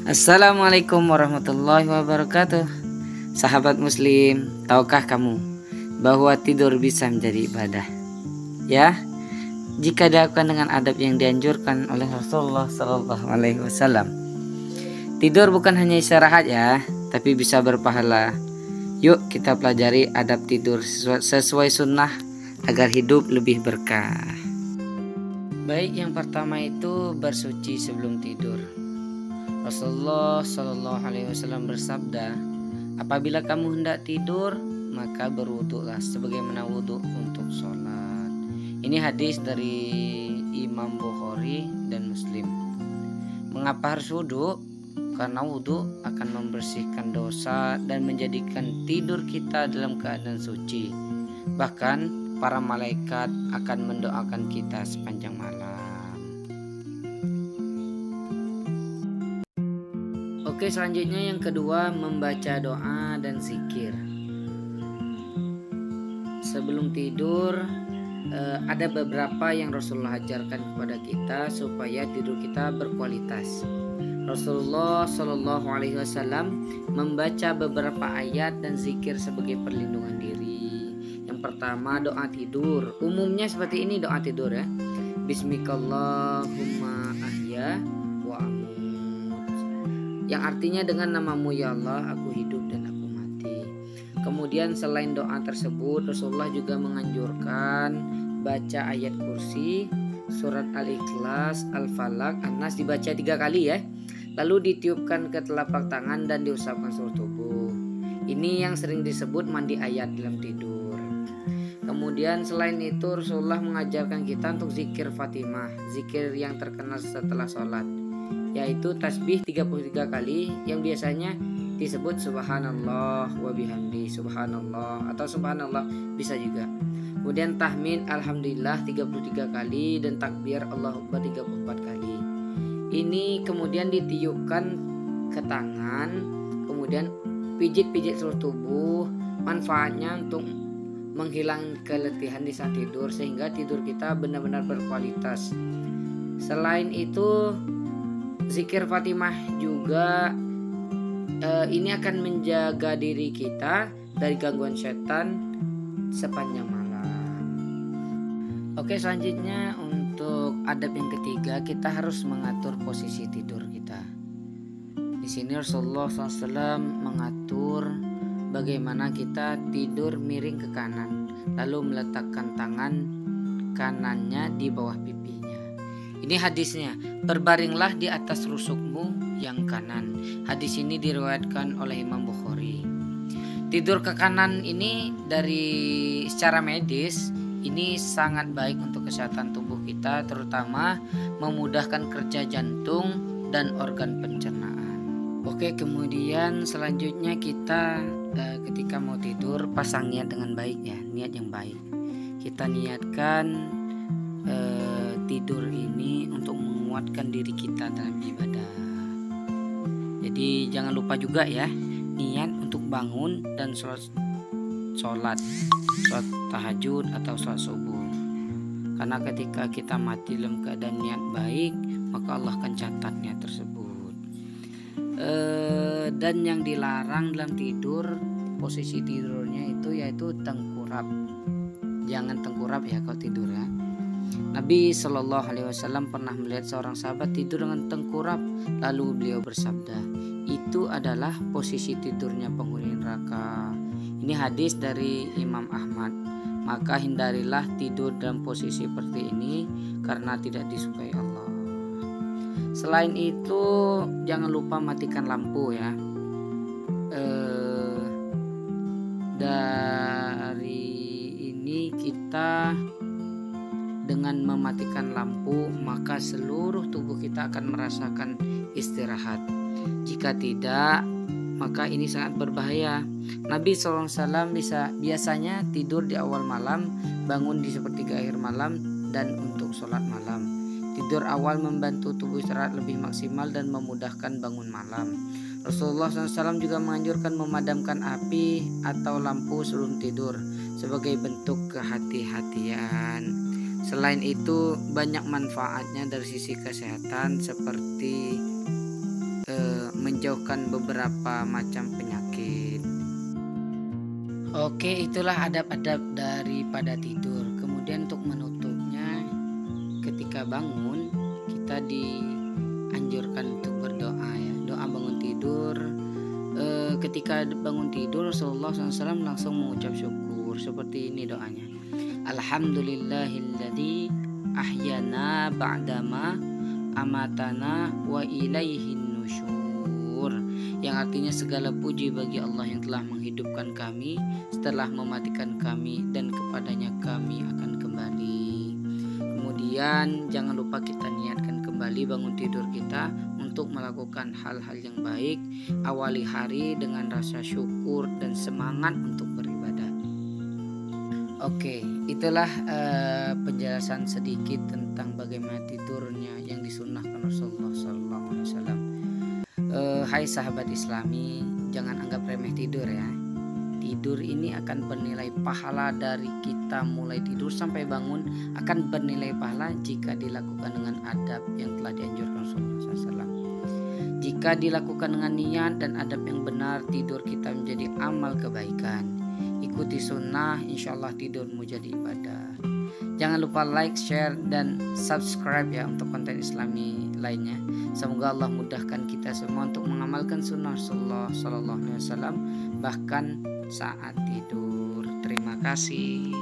Assalamualaikum warahmatullahi wabarakatuh. Sahabat muslim, tahukah kamu bahwa tidur bisa menjadi ibadah? Ya, jika dilakukan dengan adab yang dianjurkan oleh Rasulullah Sallallahu Alaihi Wasallam. Tidur bukan hanya istirahat ya, tapi bisa berpahala. Yuk kita pelajari adab tidur sesuai sunnah agar hidup lebih berkah. Baik, yang pertama itu bersuci sebelum tidur. Rasulullah Shallallahu Alaihi Wasallam bersabda, apabila kamu hendak tidur, maka berwuduklah sebagaimana wuduk untuk sholat. Ini hadis dari Imam Bukhari dan Muslim. Mengapa harus wuduk? Karena wuduk akan membersihkan dosa dan menjadikan tidur kita dalam keadaan suci. Bahkan para malaikat akan mendoakan kita sepanjang malam. Oke, selanjutnya yang kedua, membaca doa dan zikir. Sebelum tidur ada beberapa yang Rasulullah ajarkan kepada kita supaya tidur kita berkualitas. Rasulullah Shallallahu Alaihi Wasallam membaca beberapa ayat dan zikir sebagai perlindungan diri. Yang pertama, doa tidur. Umumnya seperti ini doa tidur ya. Bismikallahumma ahya wa amut. Yang artinya dengan namamu ya Allah aku hidup dan aku mati. Kemudian selain doa tersebut, Rasulullah juga menganjurkan baca ayat kursi, surat Al-Ikhlas, Al-Falaq, An-Nas dibaca 3 kali ya. Lalu ditiupkan ke telapak tangan dan diusapkan seluruh tubuh. Ini yang sering disebut mandi ayat dalam tidur. Kemudian selain itu Rasulullah mengajarkan kita untuk zikir Fatimah, zikir yang terkenal setelah sholat, yaitu tasbih 33 kali yang biasanya disebut subhanallah wa bihamdi, subhanallah atau subhanallah bisa juga. Kemudian tahmid alhamdulillah 33 kali dan takbir Allahu Akbar 34 kali. Ini kemudian ditiupkan ke tangan, kemudian pijit-pijit seluruh tubuh. Manfaatnya untuk menghilangkan keletihan di saat tidur sehingga tidur kita benar-benar berkualitas. Selain itu zikir Fatimah juga ini akan menjaga diri kita dari gangguan setan sepanjang malam. Oke, selanjutnya untuk adab yang ketiga, kita harus mengatur posisi tidur kita. Di sini Rasulullah SAW mengatur bagaimana kita tidur miring ke kanan, lalu meletakkan tangan kanannya di bawah pipinya. Ini hadisnya, berbaringlah di atas rusukmu yang kanan. Hadis ini diriwayatkan oleh Imam Bukhari. Tidur ke kanan ini dari secara medis ini sangat baik untuk kesehatan tubuh kita, terutama memudahkan kerja jantung dan organ pencernaan. Oke, kemudian selanjutnya kita ketika mau tidur pasang niat dengan baik ya, niat yang baik. Kita niatkan tidur ini untuk menguatkan diri kita dalam ibadah. Jadi jangan lupa juga ya, niat untuk bangun dan sholat tahajud atau sholat subuh. Karena ketika kita mati dalam keadaan niat baik, maka Allah akan catat niat tersebut. Dan yang dilarang dalam tidur, posisi tidurnya itu yaitu tengkurap. Jangan tengkurap ya kalau tidur ya. Nabi Shallallahu Alaihi Wasallam pernah melihat seorang sahabat tidur dengan tengkurap, lalu beliau bersabda, itu adalah posisi tidurnya penghuni neraka. Ini hadis dari Imam Ahmad. Maka hindarilah tidur dalam posisi seperti ini karena tidak disukai Allah. Selain itu jangan lupa matikan lampu ya. Dari ini kita dengan mematikan lampu maka seluruh tubuh kita akan merasakan istirahat. Jika tidak, maka ini sangat berbahaya. Nabi SAW biasanya tidur di awal malam, bangun di sepertiga akhir malam, dan untuk sholat malam. Tidur awal membantu tubuh istirahat lebih maksimal dan memudahkan bangun malam. Rasulullah SAW juga menganjurkan memadamkan api atau lampu sebelum tidur sebagai bentuk kehati-hatian. Selain itu banyak manfaatnya dari sisi kesehatan seperti menjauhkan beberapa macam penyakit. Oke, itulah adab-adab daripada tidur. Kemudian untuk menutupnya, ketika bangun kita dianjurkan untuk berdoa ya. Doa bangun tidur. Ketika bangun tidur Rasulullah SAW langsung mengucap syukur. Seperti ini doanya. Alhamdulillahilladzi ahyana ba'dama amatana wa ilaihin nusyur. Yang artinya segala puji bagi Allah yang telah menghidupkan kami setelah mematikan kami, dan kepadanya kami akan kembali. Kemudian jangan lupa kita niatkan kembali bangun tidur kita untuk melakukan hal-hal yang baik. Awali hari dengan rasa syukur dan semangat untuk beribadah. Oke, itulah penjelasan sedikit tentang bagaimana tidurnya yang disunnahkan Rasulullah SAW. Hai sahabat Islami, jangan anggap remeh tidur ya. Tidur ini akan bernilai pahala dari kita mulai tidur sampai bangun, akan bernilai pahala jika dilakukan dengan adab yang telah dianjurkan Rasulullah SAW. Jika dilakukan dengan niat dan adab yang benar, tidur kita menjadi amal kebaikan. Ikuti sunnah, insya Allah tidurmu jadi ibadah. Jangan lupa like, share, dan subscribe ya untuk konten Islami lainnya. Semoga Allah mudahkan kita semua untuk mengamalkan sunnah Rasulullah SAW bahkan saat tidur. Terima kasih.